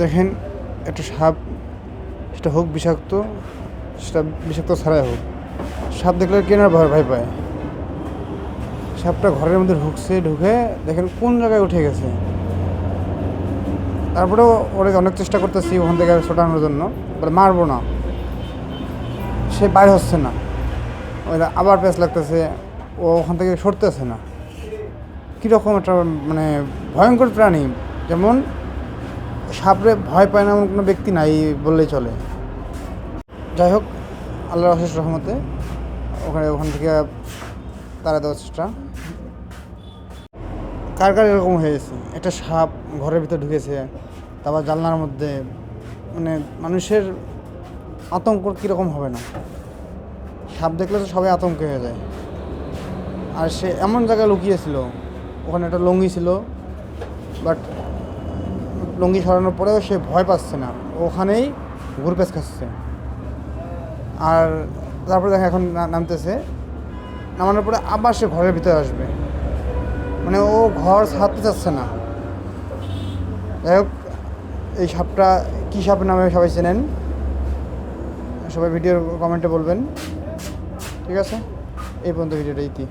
দেখেন একটা সাপ, সেটা হোক বিষাক্ত, সেটা বিষাক্ত ছাড়াই হোক, সাপ দেখলে কেনার ভয় পায়। সাপটা ঘরের মধ্যে ঢুকে দেখেন কোন জায়গায় উঠে গেছে। তারপরেও ওরা অনেক চেষ্টা করতেছি ওখান থেকে ছোটানোর জন্য, বলে মারবো না, সে বাইরে হচ্ছে না, ওই আবার প্যাঁচ লাগতেছে, ও ওখান থেকে সরতেছে না। কীরকম একটা মানে ভয়ঙ্কর প্রাণী, যেমন সাপরে ভয় পায় না এমন কোনো ব্যক্তি নাই বললেই চলে। যাই হোক, আল্লাহর অশেষ রহমতে ওখান থেকে তাড়া দেওয়ার চেষ্টা। কার কার এরকম হয়েছে, একটা সাপ ঘরের ভিতরে ঢুকেছে, তারপর জানলার মধ্যে, মানে মানুষের আতঙ্ক কীরকম হবে না? সাপ দেখলে তো সবাই আতঙ্ক হয়ে যায়। আর সে এমন জায়গায় লুকিয়েছিল, ওখানে একটা লুঙ্গি ছিল, বাট লুঙ্গি সরানোর পরেও সে ভয় পাচ্ছে না, ওখানেই ঘুরপ্যাচ খাচ্ছে। আর তারপরে দেখা এখন নামতেছে, নামানোর পরে আবার সে ঘরের ভিতরে আসবে, মানে ও ঘর ছাড়তে চাচ্ছে না। যাই হোক, এই সাপটা কী সাপের নামে সবাই চেনেন, সবাই ভিডিওর কমেন্টে বলবেন। ঠিক আছে, এই পর্যন্ত ভিডিওটা ইতি।